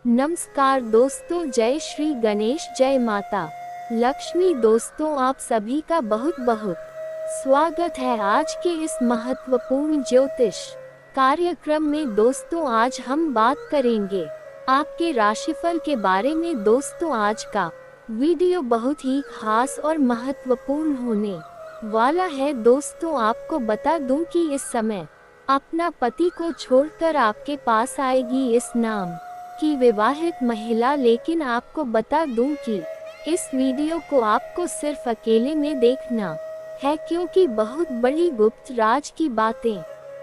नमस्कार दोस्तों, जय श्री गणेश, जय माता लक्ष्मी। दोस्तों, आप सभी का बहुत बहुत स्वागत है आज के इस महत्वपूर्ण ज्योतिष कार्यक्रम में। दोस्तों, आज हम बात करेंगे आपके राशिफल के बारे में। दोस्तों, आज का वीडियो बहुत ही खास और महत्वपूर्ण होने वाला है। दोस्तों, आपको बता दूं कि इस समय अपना पति को छोड़कर आपके पास आएगी इस नाम की विवाहित महिला। लेकिन आपको बता दूं कि इस वीडियो को आपको सिर्फ अकेले में देखना है, क्योंकि बहुत बड़ी गुप्त राज की बातें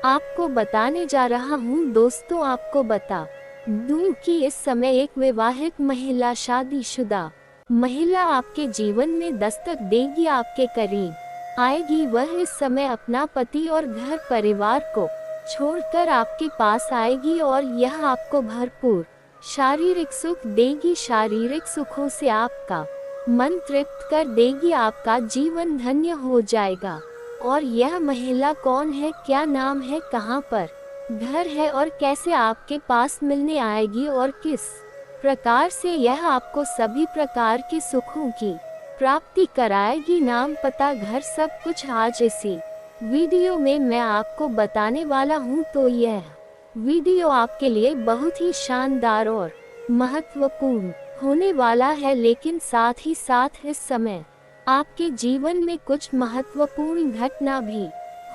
आपको बताने जा रहा हूं। दोस्तों, आपको बता दूं कि इस समय एक विवाहित महिला, शादीशुदा महिला आपके जीवन में दस्तक देगी, आपके करीब आएगी। वह इस समय अपना पति और घर परिवार को छोड़कर आपके पास आएगी और यह आपको भरपूर शारीरिक सुख देगी। शारीरिक सुखों से आपका मन तृप्त कर देगी, आपका जीवन धन्य हो जाएगा। और यह महिला कौन है, क्या नाम है, कहां पर घर है और कैसे आपके पास मिलने आएगी और किस प्रकार से यह आपको सभी प्रकार के सुखों की प्राप्ति कराएगी। नाम, पता, घर, सब कुछ आज इसी वीडियो में मैं आपको बताने वाला हूं। तो यह वीडियो आपके लिए बहुत ही शानदार और महत्वपूर्ण होने वाला है। लेकिन साथ ही साथ इस समय आपके जीवन में कुछ महत्वपूर्ण घटना भी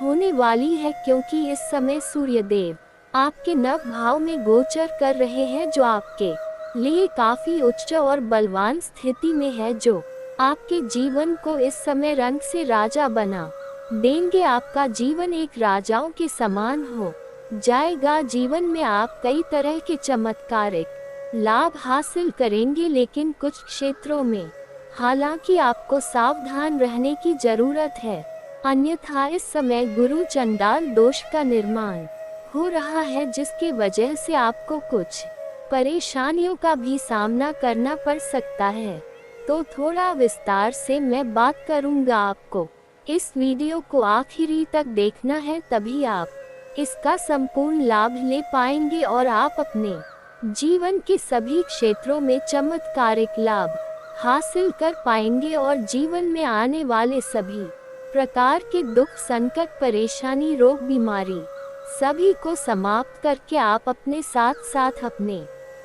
होने वाली है, क्योंकि इस समय सूर्य देव आपके नव भाव में गोचर कर रहे हैं, जो आपके लिए काफी उच्च और बलवान स्थिति में है, जो आपके जीवन को इस समय रंग से राजा बना देंगे। आपका जीवन एक राजाओं के समान हो जाएगा। जीवन में आप कई तरह के चमत्कारिक लाभ हासिल करेंगे, लेकिन कुछ क्षेत्रों में हालांकि आपको सावधान रहने की जरूरत है, अन्यथा इस समय गुरु चंडाल दोष का निर्माण हो रहा है, जिसके वजह से आपको कुछ परेशानियों का भी सामना करना पड़ सकता है। तो थोड़ा विस्तार से मैं बात करूंगा, आपको इस वीडियो को आखिरी तक देखना है, तभी आप इसका संपूर्ण लाभ ले पाएंगे और आप अपने जीवन के सभी क्षेत्रों में चमत्कारिक लाभ हासिल कर पाएंगे और जीवन में आने वाले सभी प्रकार के दुख, संकट, परेशानी, रोग, बीमारी सभी को समाप्त करके आप अपने साथ साथ अपने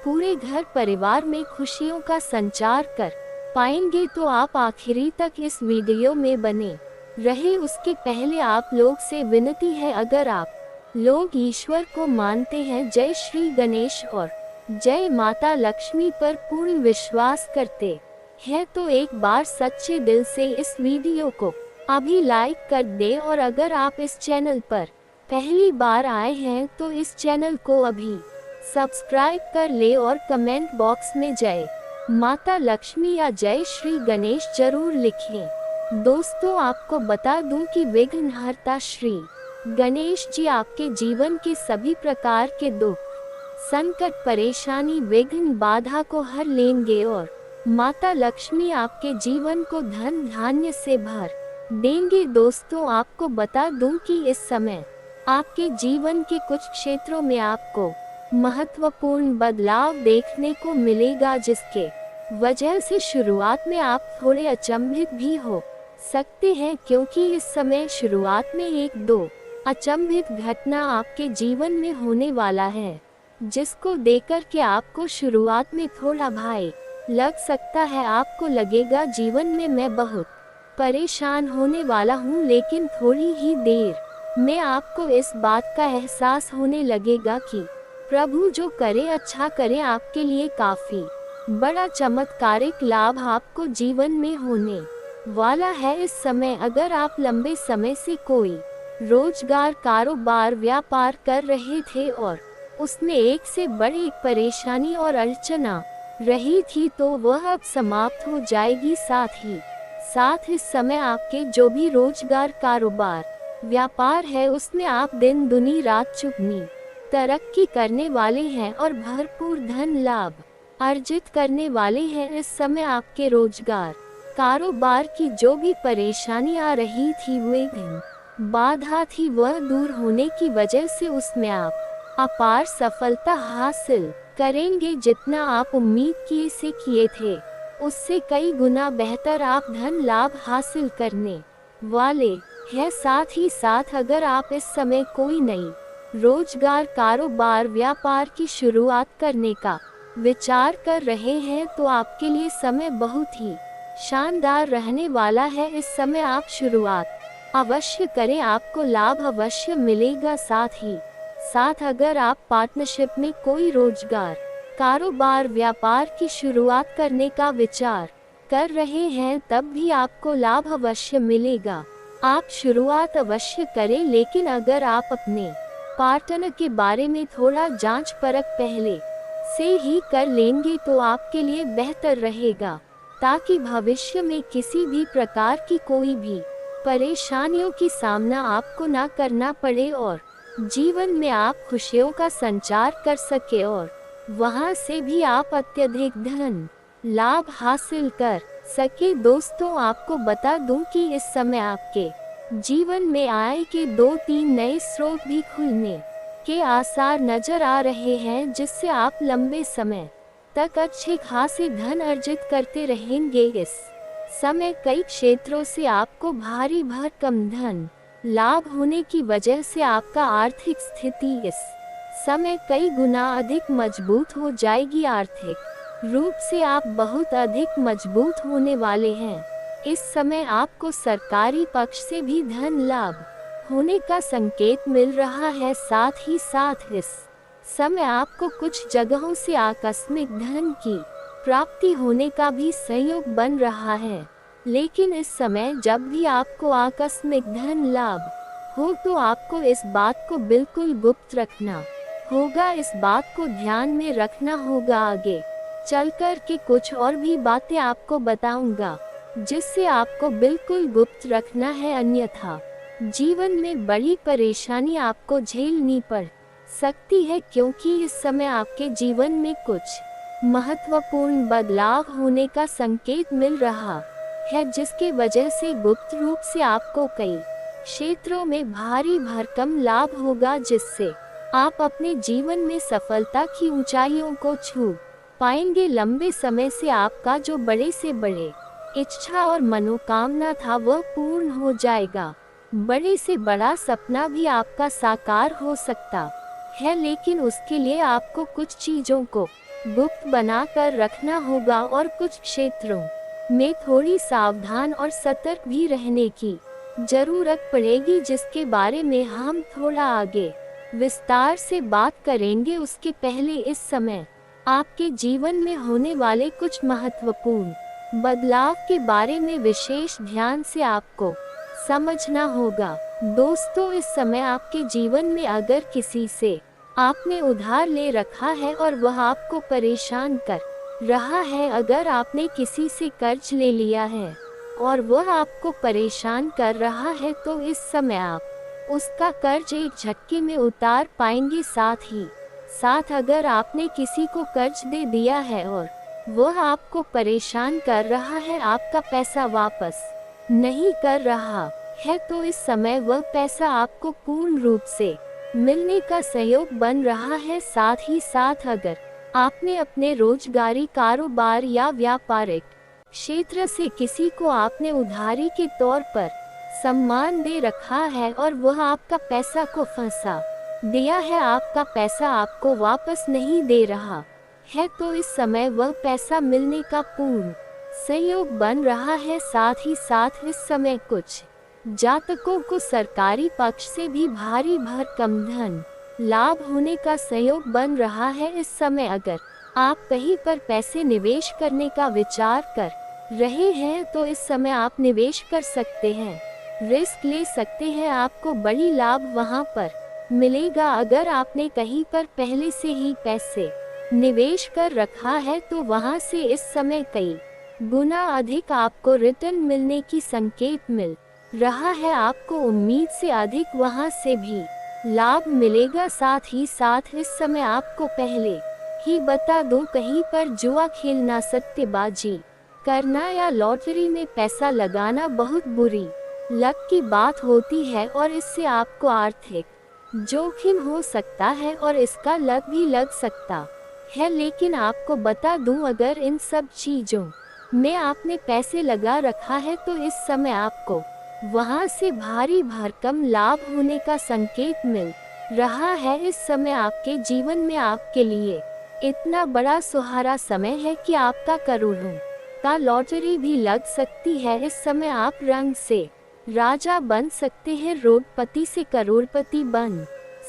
पूरे घर परिवार में खुशियों का संचार कर पाएंगे। तो आप आखिरी तक इस वीडियो में बने रहे। उसके पहले आप लोग से विनती है, अगर आप लोग ईश्वर को मानते हैं, जय श्री गणेश और जय माता लक्ष्मी पर पूर्ण विश्वास करते हैं, तो एक बार सच्चे दिल से इस वीडियो को अभी लाइक कर दे। और अगर आप इस चैनल पर पहली बार आए हैं तो इस चैनल को अभी सब्सक्राइब कर ले और कमेंट बॉक्स में जय माता लक्ष्मी या जय श्री गणेश जरूर लिखें। दोस्तों, आपको बता दूं कि विघ्नहर्ता श्री गणेश जी आपके जीवन के सभी प्रकार के दुख, संकट, परेशानी, विघ्न, बाधा को हर लेंगे और माता लक्ष्मी आपके जीवन को धन धान्य से भर देंगे। दोस्तों, आपको बता दूं कि इस समय आपके जीवन के कुछ क्षेत्रों में आपको महत्वपूर्ण बदलाव देखने को मिलेगा, जिसके वजह से शुरुआत में आप थोड़े अचंभित भी हो सकते हैं, क्योंकि इस समय शुरुआत में एक दो अचंभित घटना आपके जीवन में होने वाला है, जिसको देखकर के आपको शुरुआत में थोड़ा भय लग सकता है। आपको लगेगा जीवन में मैं बहुत परेशान होने वाला हूँ, लेकिन थोड़ी ही देर में आपको इस बात का एहसास होने लगेगा कि प्रभु जो करे अच्छा करे, आपके लिए काफी बड़ा चमत्कारिक लाभ आपको जीवन में होने वाला है। इस समय अगर आप लंबे समय से कोई रोजगार, कारोबार, व्यापार कर रहे थे और उसमें एक से बड़ी परेशानी और अड़चना रही थी, तो वह अब समाप्त हो जाएगी। साथ ही साथ इस समय आपके जो भी रोजगार, कारोबार, व्यापार है, उसमें आप दिन दुनी रात चुगनी तरक्की करने वाले हैं और भरपूर धन लाभ अर्जित करने वाले हैं। इस समय आपके रोजगार, कारोबार की जो भी परेशानी आ रही थी, विघ्न, बाधा थी, वह दूर होने की वजह से उसमें आप अपार सफलता हासिल करेंगे जितना आप उम्मीद किए थे उससे कई गुना बेहतर आप धन लाभ हासिल करने वाले हैं। साथ ही साथ अगर आप इस समय कोई नई रोजगार कारोबार व्यापार की शुरुआत करने का विचार कर रहे हैं तो आपके लिए समय बहुत ही शानदार रहने वाला है। इस समय आप शुरुआत अवश्य करें, आपको लाभ अवश्य मिलेगा। साथ ही साथ अगर आप पार्टनरशिप में कोई रोजगार कारोबार व्यापार की शुरुआत करने का विचार कर रहे हैं तब भी आपको लाभ अवश्य मिलेगा। आप शुरुआत अवश्य करें, लेकिन अगर आप अपने पार्टनर के बारे में थोड़ा जांच परख पहले से ही कर लेंगे तो आपके लिए बेहतर रहेगा, ताकि भविष्य में किसी भी प्रकार की कोई भी परेशानियों की सामना आपको ना करना पड़े और जीवन में आप खुशियों का संचार कर सके और वहां से भी आप अत्यधिक धन लाभ हासिल कर सके। दोस्तों, आपको बता दूं कि इस समय आपके जीवन में आय के 2-3 नए स्रोत भी खुलने के आसार नजर आ रहे हैं, जिससे आप लंबे समय तक अच्छे खासे धन अर्जित करते रहेंगे। इस समय कई क्षेत्रों से आपको भारी भरकम धन लाभ होने की वजह से आपका आर्थिक स्थिति इस समय कई गुना अधिक मजबूत हो जाएगी। आर्थिक रूप से आप बहुत अधिक मजबूत होने वाले हैं। इस समय आपको सरकारी पक्ष से भी धन लाभ होने का संकेत मिल रहा है। साथ ही साथ इस समय आपको कुछ जगहों से आकस्मिक धन की प्राप्ति होने का भी संयोग बन रहा है। लेकिन इस समय जब भी आपको आकस्मिक धन लाभ हो तो आपको इस बात को बिल्कुल गुप्त रखना होगा। इस बात को ध्यान में रखना होगा। आगे चलकर के कुछ और भी बातें आपको बताऊंगा जिससे आपको बिल्कुल गुप्त रखना है, अन्यथा जीवन में बड़ी परेशानी आपको झेलनी पड़ सकती है, क्योंकि इस समय आपके जीवन में कुछ महत्वपूर्ण बदलाव होने का संकेत मिल रहा है, जिसके वजह से गुप्त रूप से आपको कई क्षेत्रों में भारी भरकम लाभ होगा, जिससे आप अपने जीवन में सफलता की ऊंचाइयों को छू पाएंगे। लंबे समय से आपका जो बड़े से बड़े इच्छा और मनोकामना था वह पूर्ण हो जाएगा। बड़े से बड़ा सपना भी आपका साकार हो सकता है, लेकिन उसके लिए आपको कुछ चीजों को गुप्त बना कर रखना होगा और कुछ क्षेत्रों में थोड़ी सावधान और सतर्क भी रहने की जरूरत पड़ेगी, जिसके बारे में हम थोड़ा आगे विस्तार से बात करेंगे। उसके पहले इस समय आपके जीवन में होने वाले कुछ महत्वपूर्ण बदलाव के बारे में विशेष ध्यान से आपको समझना होगा। दोस्तों, इस समय आपके जीवन में अगर किसी से आपने उधार ले रखा है और वह आपको परेशान कर रहा है, अगर आपने किसी से कर्ज ले लिया है और वह आपको परेशान कर रहा है, तो इस समय आप उसका कर्ज एक झटके में उतार पाएंगे। साथ ही साथ अगर आपने किसी को कर्ज दे दिया है और वह आपको परेशान कर रहा है, आपका पैसा वापस नहीं कर रहा है, तो इस समय वह पैसा आपको पूर्ण रूप से मिलने का सहयोग बन रहा है। साथ ही साथ अगर आपने अपने रोजगारी कारोबार या व्यापारिक क्षेत्र से किसी को आपने उधारी के तौर पर सम्मान दे रखा है और वह आपका पैसा को फंसा दिया है, आपका पैसा आपको वापस नहीं दे रहा है, तो इस समय वह पैसा मिलने का पूर्ण सहयोग बन रहा है। साथ ही साथ इस समय कुछ जातकों को सरकारी पक्ष से भी भारी भरकम धन लाभ होने का सहयोग बन रहा है। इस समय अगर आप कहीं पर पैसे निवेश करने का विचार कर रहे हैं तो इस समय आप निवेश कर सकते हैं, रिस्क ले सकते हैं, आपको बड़ी लाभ वहां पर मिलेगा। अगर आपने कहीं पर पहले से ही पैसे निवेश कर रखा है तो वहां से इस समय कई गुना अधिक आपको रिटर्न मिलने की संकेत मिल रहा है, आपको उम्मीद से अधिक वहां से भी लाभ मिलेगा। साथ ही साथ इस समय आपको पहले ही बता दूं, कहीं पर जुआ खेलना, सट्टेबाजी करना या लॉटरी में पैसा लगाना बहुत बुरी लक की बात होती है और इससे आपको आर्थिक जोखिम हो सकता है और इसका लत भी लग सकता है। लेकिन आपको बता दूं, अगर इन सब चीजों में आपने पैसे लगा रखा है तो इस समय आपको वहां से भारी भरकम लाभ होने का संकेत मिल रहा है। इस समय आपके जीवन में आपके लिए इतना बड़ा सुहारा समय है कि आपका करोड़ों का लॉटरी भी लग सकती है। इस समय आप रंग से राजा बन सकते हैं, रोडपति से करोड़पति बन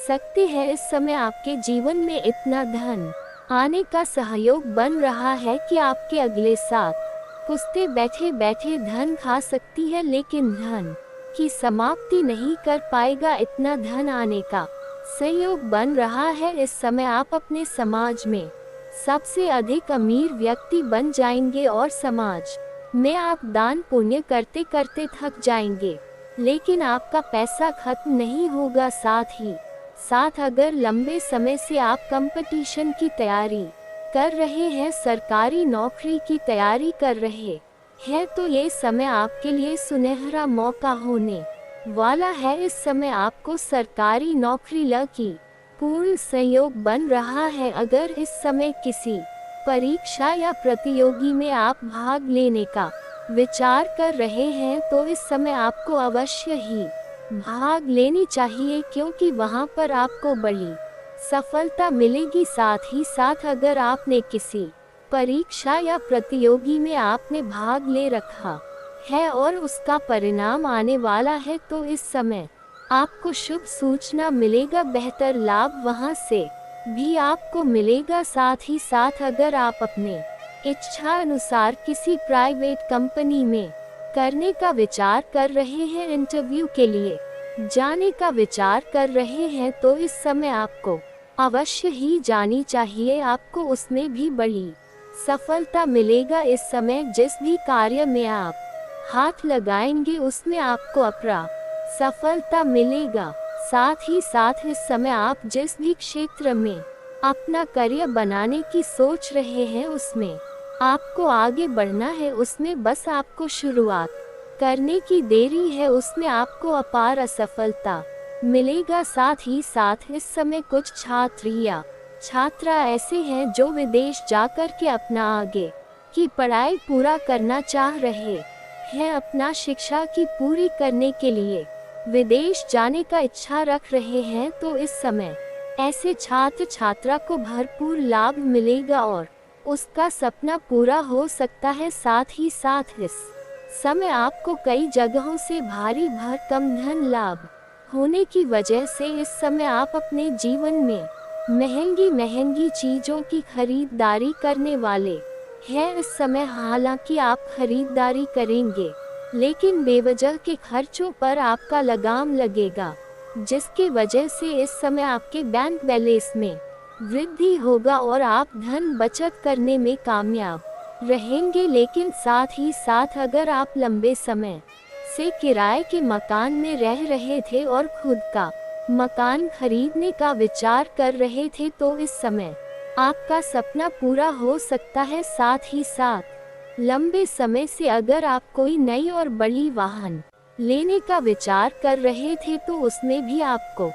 सकते हैं। इस समय आपके जीवन में इतना धन आने का सहयोग बन रहा है कि आपके अगले 7 पुश्ते बैठे बैठे धन खा सकती है, लेकिन धन की समाप्ति नहीं कर पाएगा। इतना धन आने का सहयोग बन रहा है। इस समय आप अपने समाज में सबसे अधिक अमीर व्यक्ति बन जाएंगे और समाज में आप दान पुण्य करते करते थक जाएंगे, लेकिन आपका पैसा खत्म नहीं होगा। साथ ही साथ अगर लंबे समय से आप कंपटीशन की तैयारी कर रहे हैं, सरकारी नौकरी की तैयारी कर रहे हैं, तो ये समय आपके लिए सुनहरा मौका होने वाला है। इस समय आपको सरकारी नौकरी की पूर्ण सहयोग बन रहा है। अगर इस समय किसी परीक्षा या प्रतियोगी में आप भाग लेने का विचार कर रहे हैं, तो इस समय आपको अवश्य ही भाग लेनी चाहिए, क्योंकि वहां पर आपको बड़ी सफलता मिलेगी। साथ ही साथ अगर आपने किसी परीक्षा या प्रतियोगी में आपने भाग ले रखा है और उसका परिणाम आने वाला है, तो इस समय आपको शुभ सूचना मिलेगा, बेहतर लाभ वहां से भी आपको मिलेगा। साथ ही साथ अगर आप अपने इच्छा अनुसार किसी प्राइवेट कंपनी में करने का विचार कर रहे हैं, इंटरव्यू के लिए जाने का विचार कर रहे हैं, तो इस समय आपको अवश्य ही जानी चाहिए, आपको उसमें भी बड़ी सफलता मिलेगा। इस समय जिस भी कार्य में आप हाथ लगाएंगे उसमें आपको अपरा सफलता मिलेगा। साथ ही साथ इस समय आप जिस भी क्षेत्र में अपना करियर बनाने की सोच रहे हैं, उसमें आपको आगे बढ़ना है, उसमें बस आपको शुरुआत करने की देरी है, उसमें आपको अपार असफलता मिलेगा। साथ ही साथ इस समय कुछ छात्र या छात्रा ऐसे हैं जो विदेश जाकर के अपना आगे की पढ़ाई पूरा करना चाह रहे हैं, अपना शिक्षा की पूरी करने के लिए विदेश जाने का इच्छा रख रहे हैं, तो इस समय ऐसे छात्र छात्रा को भरपूर लाभ मिलेगा और उसका सपना पूरा हो सकता है। साथ ही साथ इस समय आपको कई जगहों से भारी भरकम धन लाभ होने की वजह से इस समय आप अपने जीवन में महंगी महंगी चीजों की खरीदारी करने वाले हैं। इस समय हालांकि आप खरीदारी करेंगे, लेकिन बेवजह के खर्चों पर आपका लगाम लगेगा, जिसकी वजह से इस समय आपके बैंक बैलेंस में वृद्धि होगा और आप धन बचत करने में कामयाब रहेंगे। लेकिन साथ ही साथ अगर आप लंबे समय से किराए के मकान में रह रहे थे और खुद का मकान खरीदने का विचार कर रहे थे, तो इस समय आपका सपना पूरा हो सकता है। साथ ही साथ लंबे समय से अगर आप कोई नई और बड़ी वाहन लेने का विचार कर रहे थे, तो उसमें भी आपको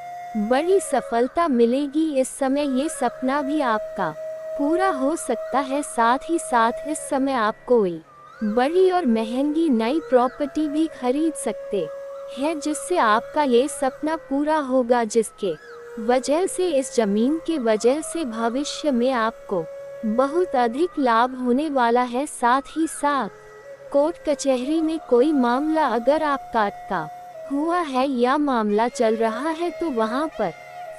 बड़ी सफलता मिलेगी। इस समय ये सपना भी आपका पूरा हो सकता है। साथ ही साथ इस समय आप कोई बड़ी और महंगी नई प्रॉपर्टी भी खरीद सकते हैं, जिससे आपका ये सपना पूरा होगा, जिसके वजह से इस जमीन के वजह से भविष्य में आपको बहुत अधिक लाभ होने वाला है। साथ ही साथ कोर्ट कचहरी में कोई मामला अगर आपका अटका हुआ है या मामला चल रहा है, तो वहां पर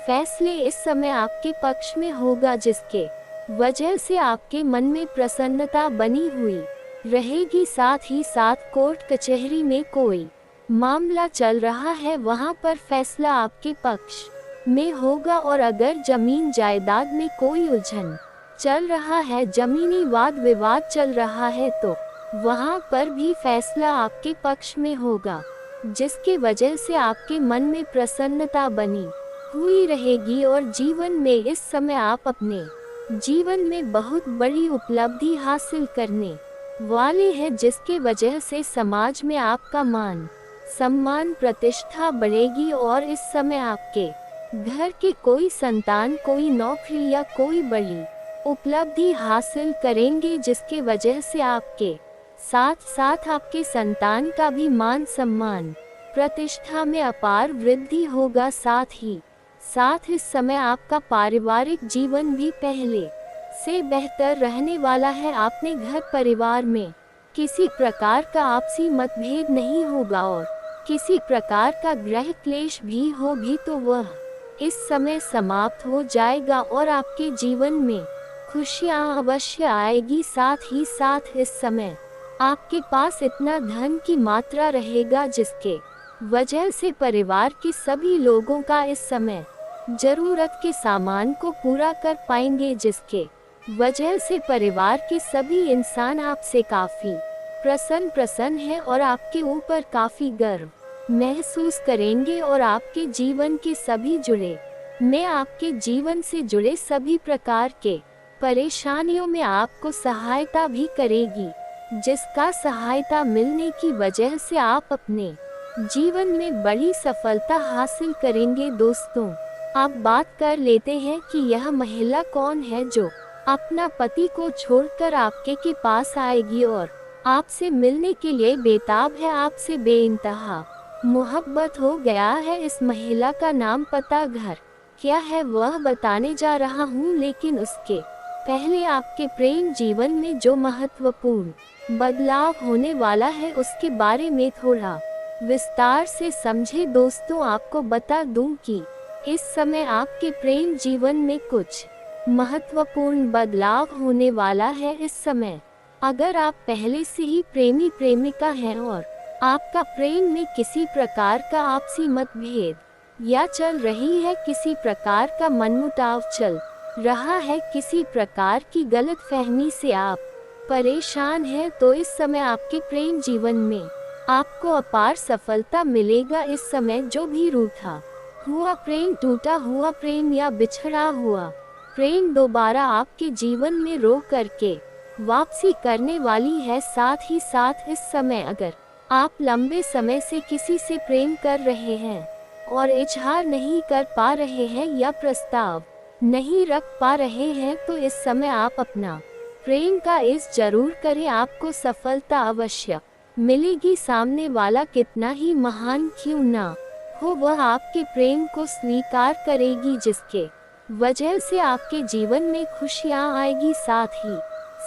फैसले इस समय आपके पक्ष में होगा, जिसके वजह से आपके मन में प्रसन्नता बनी हुई रहेगी। साथ ही साथ कोर्ट कचहरी में कोई मामला चल रहा है, वहां पर फैसला आपके पक्ष में होगा। और अगर जमीन जायदाद में कोई उलझन चल रहा है, जमीनी वाद विवाद चल रहा है, तो वहां पर भी फैसला आपके पक्ष में होगा, जिसके वजह से आपके मन में प्रसन्नता बनी हुई रहेगी। और जीवन में इस समय आप अपने जीवन में बहुत बड़ी उपलब्धि हासिल करने वाले हैं, जिसके वजह से समाज में आपका मान सम्मान प्रतिष्ठा बढ़ेगी। और इस समय आपके घर के कोई संतान कोई नौकरी या कोई बड़ी उपलब्धि हासिल करेंगे, जिसके वजह से आपके साथ साथ आपके संतान का भी मान सम्मान प्रतिष्ठा में अपार वृद्धि होगा। साथ इस समय आपका पारिवारिक जीवन भी पहले से बेहतर रहने वाला है। अपने घर परिवार में किसी प्रकार का आपसी मतभेद नहीं होगा, और किसी प्रकार का गृह क्लेश भी हो भी तो वह इस समय समाप्त हो जाएगा और आपके जीवन में खुशियां अवश्य आएगी। साथ ही साथ इस समय आपके पास इतना धन की मात्रा रहेगा, जिसके वजह से परिवार के सभी लोगों का इस समय जरूरत के सामान को पूरा कर पाएंगे, जिसके वजह से परिवार के सभी इंसान आपसे काफी प्रसन्न हैं और आपके ऊपर काफी गर्व महसूस करेंगे। और आपके जीवन के सभी आपके जीवन से जुड़े सभी प्रकार के परेशानियों में आपको सहायता भी करेगी, जिसका सहायता मिलने की वजह से आप अपने जीवन में बड़ी सफलता हासिल करेंगे। दोस्तों, आप बात कर लेते हैं कि यह महिला कौन है जो अपना पति को छोड़कर आपके के पास आएगी और आपसे मिलने के लिए बेताब है, आपसे बेइंतहा मोहब्बत हो गया है। इस महिला का नाम, पता, घर क्या है वह बताने जा रहा हूँ, लेकिन उसके पहले आपके प्रेम जीवन में जो महत्वपूर्ण बदलाव होने वाला है उसके बारे में थोड़ा विस्तार से समझे। दोस्तों, आपको बता दूं कि इस समय आपके प्रेम जीवन में कुछ महत्वपूर्ण बदलाव होने वाला है। इस समय अगर आप पहले से ही प्रेमी प्रेमिका हैं और आपका प्रेम में किसी प्रकार का आपसी मतभेद या चल रही है, किसी प्रकार का मनमुटाव चल रहा है, किसी प्रकार की गलतफहमी से आप परेशान हैं, तो इस समय आपके प्रेम जीवन में आपको अपार सफलता मिलेगा। इस समय जो भी रूठा हुआ प्रेम, टूटा हुआ प्रेम या बिछड़ा हुआ प्रेम दोबारा आपके जीवन में रो करके वापसी करने वाली है। साथ ही साथ इस समय अगर आप लंबे समय से किसी से प्रेम कर रहे हैं और इजहार नहीं कर पा रहे हैं या प्रस्ताव नहीं रख पा रहे हैं, तो इस समय आप अपना प्रेम का इस जरूर करें, आपको सफलता अवश्य मिलेगी। सामने वाला कितना ही महान क्यों ना हो, वह आपके प्रेम को स्वीकार करेगी, जिसके वजह से आपके जीवन में खुशियां आएगी। साथ ही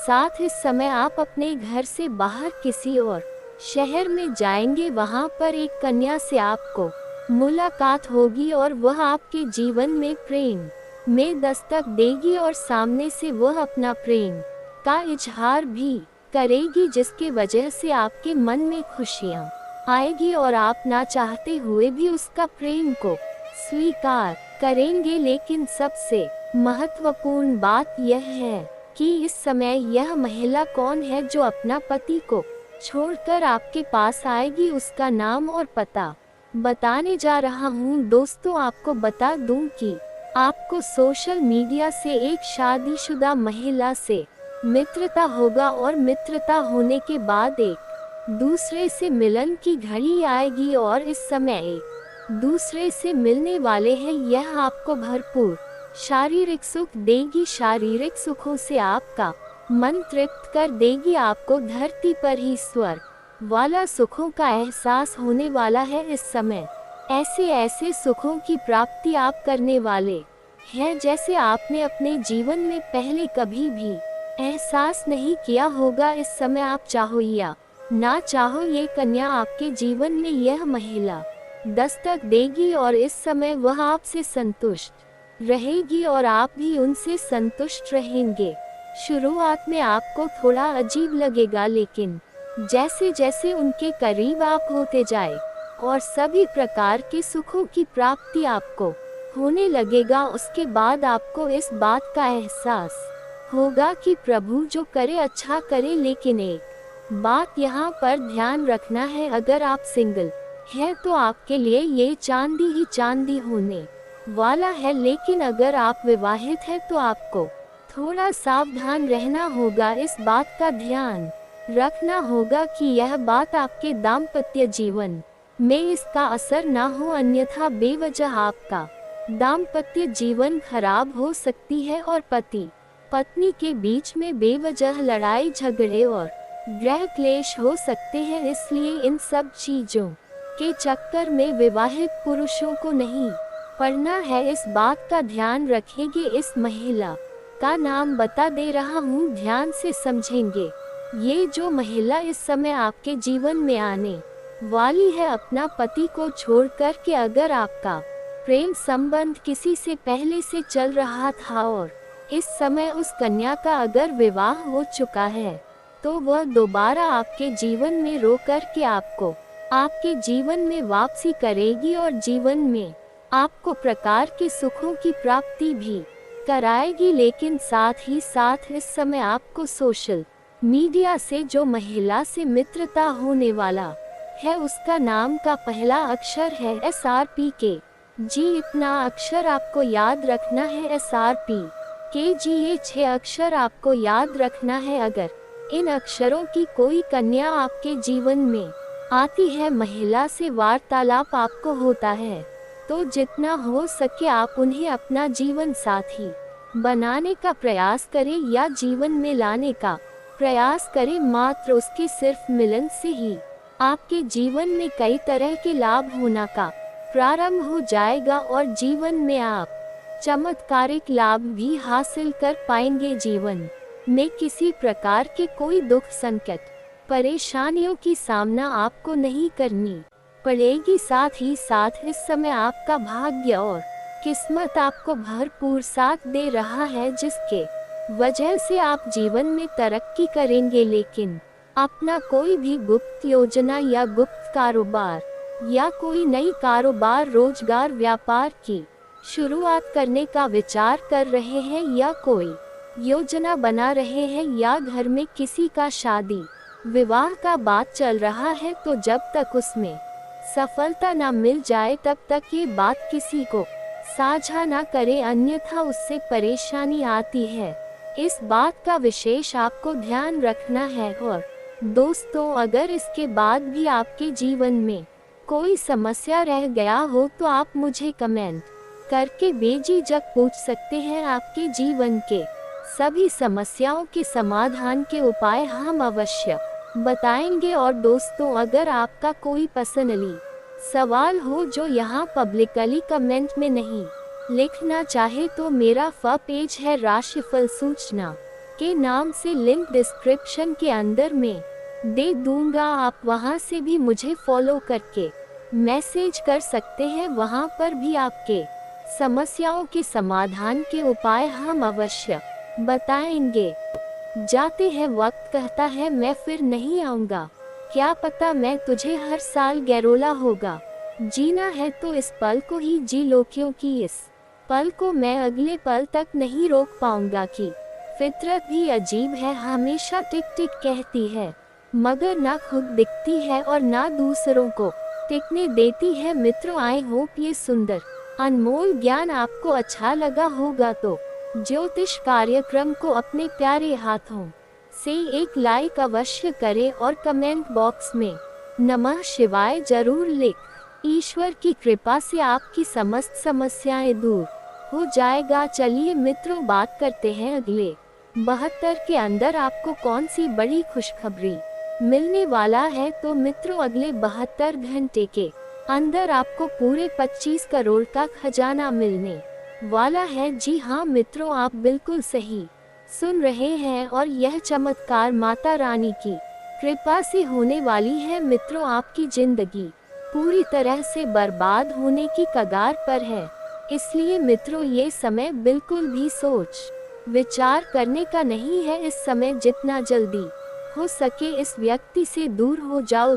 साथ इस समय आप अपने घर से बाहर किसी और शहर में जाएंगे, वहां पर एक कन्या से आपको मुलाकात होगी और वह आपके जीवन में प्रेम में दस्तक देगी और सामने से वह अपना प्रेम का इजहार भी करेगी, जिसके वजह से आपके मन में खुशियां आएगी और आप ना चाहते हुए भी उसका प्रेम को स्वीकार करेंगे। लेकिन सबसे महत्वपूर्ण बात यह है कि इस समय यह महिला कौन है जो अपना पति को छोड़कर आपके पास आएगी, उसका नाम और पता बताने जा रहा हूँ। दोस्तों, आपको बता दूं कि आपको सोशल मीडिया से एक शादीशुदा महिला से मित्रता होगा और मित्रता होने के बाद एक दूसरे से मिलन की घड़ी आएगी और इस समय एक दूसरे से मिलने वाले हैं। यह आपको भरपूर शारीरिक सुख देगी, शारीरिक सुखों से आपका मन तृप्त कर देगी, आपको धरती पर ही स्वर्ग वाला सुखों का एहसास होने वाला है। इस समय ऐसे सुखों की प्राप्ति आप करने वाले हैं जैसे आपने अपने जीवन में पहले कभी भी एहसास नहीं किया होगा। इस समय आप चाहो या ना चाहो, ये कन्या आपके जीवन में यह महिला दस्तक देगी और इस समय वह आपसे संतुष्ट रहेगी और आप भी उनसे संतुष्ट रहेंगे। शुरुआत में आपको थोड़ा अजीब लगेगा, लेकिन जैसे जैसे उनके करीब आप होते जाए और सभी प्रकार के सुखों की प्राप्ति आपको होने लगेगा, उसके बाद आपको इस बात का एहसास होगा कि प्रभु जो करे अच्छा करे। लेकिन एक बात यहाँ पर ध्यान रखना है, अगर आप सिंगल हैं तो आपके लिए ये चांदी ही चांदी होने वाला है, लेकिन अगर आप विवाहित हैं तो आपको थोड़ा सावधान रहना होगा। इस बात का ध्यान रखना होगा कि यह बात आपके दाम्पत्य जीवन में इसका असर ना हो, अन्यथा बेवजह आपका दाम्पत्य जीवन खराब हो सकती है और पति पत्नी के बीच में बेवजह लड़ाई झगड़े और गृह क्लेश हो सकते हैं, इसलिए इन सब चीजों के चक्कर में विवाहित पुरुषों को नहीं पड़ना है। इस बात का ध्यान रखेंगे। इस महिला का नाम बता दे रहा हूँ, ध्यान से समझेंगे। ये जो महिला इस समय आपके जीवन में आने वाली है, अपना पति को छोड़कर के अगर आपका प्रेम संबंध किसी से पहले से चल रहा था और इस समय उस कन्या का अगर विवाह हो चुका है, तो वह दोबारा आपके जीवन में रो कर के आपको आपके जीवन में वापसी करेगी और जीवन में आपको प्रकार के सुखों की प्राप्ति भी कराएगी। लेकिन साथ ही साथ इस समय आपको सोशल मीडिया से जो महिला से मित्रता होने वाला है, उसका नाम का पहला अक्षर है SRP के जी। इतना अक्षर आपको याद रखना है, SRP के जी। ये 6 अक्षर आपको याद रखना है। अगर इन अक्षरों की कोई कन्या आपके जीवन में आती है, महिला से वार्तालाप आपको होता है, तो जितना हो सके आप उन्हें अपना जीवन साथी बनाने का प्रयास करें या जीवन में लाने का प्रयास करें। मात्र उसके सिर्फ मिलन से ही आपके जीवन में कई तरह के लाभ होना का प्रारंभ हो जाएगा और जीवन में आप चमत्कारिक लाभ भी हासिल कर पाएंगे। जीवन में किसी प्रकार के कोई दुख, संकट, परेशानियों की सामना आपको नहीं करनी पड़ेगी। साथ ही साथ इस समय आपका भाग्य और किस्मत आपको भरपूर साथ दे रहा है, जिसके वजह से आप जीवन में तरक्की करेंगे। लेकिन अपना कोई भी गुप्त योजना या गुप्त कारोबार या कोई नई कारोबार, रोजगार, व्यापार की शुरुआत करने का विचार कर रहे हैं या कोई योजना बना रहे हैं या घर में किसी का शादी विवाह का बात चल रहा है, तो जब तक उसमें सफलता न मिल जाए तब तक ये बात किसी को साझा न करे, अन्यथा उससे परेशानी आती है। इस बात का विशेष आपको ध्यान रखना है। और दोस्तों, अगर इसके बाद भी आपके जीवन में कोई समस्या रह गया हो तो आप मुझे कमेंट करके बेझिझक पूछ सकते हैं। आपके जीवन के सभी समस्याओं के समाधान के उपाय हम अवश्य बताएंगे। और दोस्तों, अगर आपका कोई पर्सनली सवाल हो जो यहाँ पब्लिकली कमेंट में नहीं लिखना चाहे, तो मेरा पेज है राशिफल सूचना के नाम से, लिंक डिस्क्रिप्शन के अंदर में दे दूंगा। आप वहां से भी मुझे फॉलो करके मैसेज कर सकते हैं। वहां पर भी आपके समस्याओं के समाधान के उपाय हम अवश्य बताएंगे। जाते हैं वक्त कहता है मैं फिर नहीं आऊंगा, क्या पता मैं तुझे हर साल गैरोला होगा। जीना है तो इस पल को ही जी लो, क्योंकि इस पल को मैं अगले पल तक नहीं रोक पाऊंगा। कि फितरत भी अजीब है, हमेशा टिक टिक कहती है मगर ना खुद दिखती है और ना दूसरों को टिकने देती है। मित्रों, आई होप ये सुंदर अनमोल ज्ञान आपको अच्छा लगा होगा, तो ज्योतिष कार्यक्रम को अपने प्यारे हाथों से एक लाइक अवश्य करें और कमेंट बॉक्स में नमः शिवाय जरूर लिख। ईश्वर की कृपा से आपकी समस्त समस्याएं दूर हो जाएगा। चलिए मित्रों, बात करते हैं अगले 72 के अंदर आपको कौन सी बड़ी खुशखबरी मिलने वाला है। तो मित्रों, अगले 72 घंटे के अंदर आपको पूरे 25 करोड़ का खजाना मिलने वाला है। जी हाँ मित्रों, आप बिल्कुल सही सुन रहे हैं और यह चमत्कार माता रानी की कृपा से होने वाली है। मित्रों, आपकी जिंदगी पूरी तरह से बर्बाद होने की कगार पर है, इसलिए मित्रों ये समय बिल्कुल भी सोच विचार करने का नहीं है। इस समय जितना जल्दी हो सके इस व्यक्ति से दूर हो जाओ।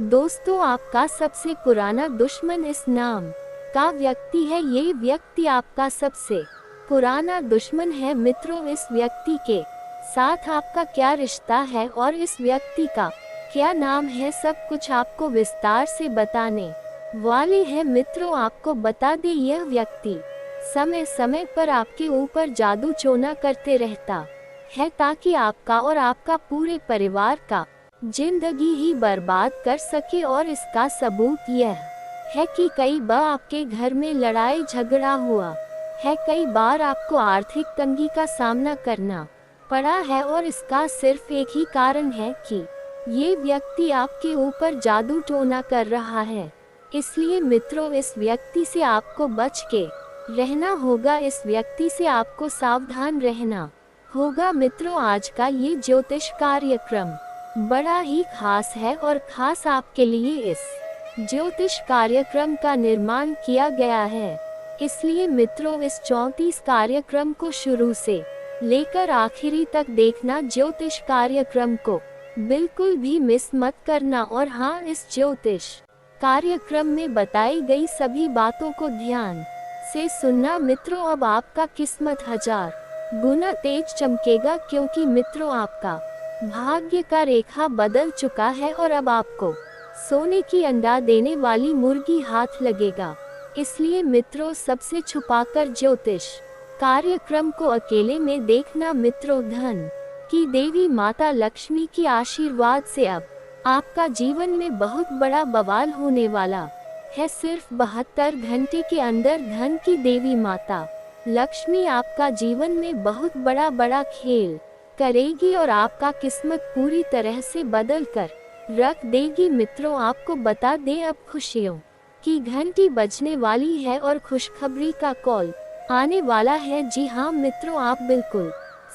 दोस्तों, आपका सबसे पुराना दुश्मन इस नाम का व्यक्ति है। ये व्यक्ति आपका सबसे पुराना दुश्मन है। मित्रों, इस व्यक्ति के साथ आपका क्या रिश्ता है और इस व्यक्ति का क्या नाम है, सब कुछ आपको विस्तार से बताने वाले हैं। मित्रों, आपको बता दे, यह व्यक्ति समय समय पर आपके ऊपर जादू टोना करते रहता है, ताकि आपका और आपका पूरे परिवार का जिंदगी ही बर्बाद कर सके। और इसका सबूत यह है कि कई बार आपके घर में लड़ाई झगड़ा हुआ है। कई बार आपको आर्थिक तंगी का सामना करना पड़ा है और इसका सिर्फ एक ही कारण है कि ये व्यक्ति आपके ऊपर जादू टोना कर रहा है। इसलिए मित्रों, इस व्यक्ति से आपको बच के रहना होगा। इस व्यक्ति से आपको सावधान रहना होगा। मित्रों, आज का ये ज्योतिष कार्यक्रम बड़ा ही खास है और खास आपके लिए इस ज्योतिष कार्यक्रम का निर्माण किया गया है। इसलिए मित्रों, इस 34 कार्यक्रम को शुरू से लेकर आखिरी तक देखना। ज्योतिष कार्यक्रम को बिल्कुल भी मिस मत करना। और हाँ, इस ज्योतिष कार्यक्रम में बताई गई सभी बातों को ध्यान से सुनना। मित्रों, अब आपका किस्मत 1000 गुना तेज चमकेगा, क्योंकि मित्रों आपका भाग्य का रेखा बदल चुका है और अब आपको सोने की अंडा देने वाली मुर्गी हाथ लगेगा। इसलिए मित्रों, सबसे छुपाकर ज्योतिष कार्यक्रम को अकेले में देखना। मित्रों, धन की देवी माता लक्ष्मी की आशीर्वाद से अब आपका जीवन में बहुत बड़ा बवाल होने वाला है। सिर्फ 72 घंटे के अंदर धन की देवी माता लक्ष्मी आपका जीवन में बहुत बड़ा खेल करेगी और आपका किस्मत पूरी तरह से बदल कर रख देगी। मित्रों, आपको बता दें, अब खुशियों की घंटी बजने वाली है और खुशखबरी का कॉल आने वाला है। जी हाँ मित्रों, आप बिल्कुल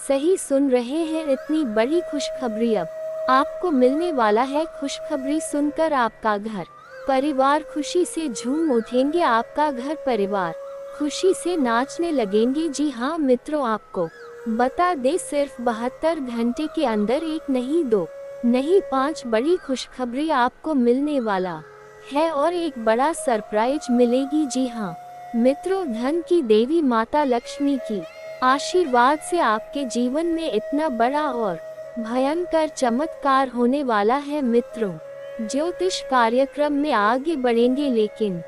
सही सुन रहे हैं। इतनी बड़ी खुशखबरी अब आपको मिलने वाला है। खुशखबरी सुनकर आपका घर परिवार खुशी से झूम उठेंगे। आपका घर परिवार खुशी से नाचने लगेंगे। जी हाँ मित्रों, आपको बता दे, सिर्फ 72 घंटे के अंदर एक नहीं, 2 नहीं, 5 बड़ी खुशखबरी आपको मिलने वाला है और एक बड़ा सरप्राइज मिलेगी। जी हाँ मित्रों, धन की देवी माता लक्ष्मी की आशीर्वाद से आपके जीवन में इतना बड़ा और भयंकर चमत्कार होने वाला है। मित्रों, ज्योतिष कार्यक्रम में आगे बढ़ेंगे, लेकिन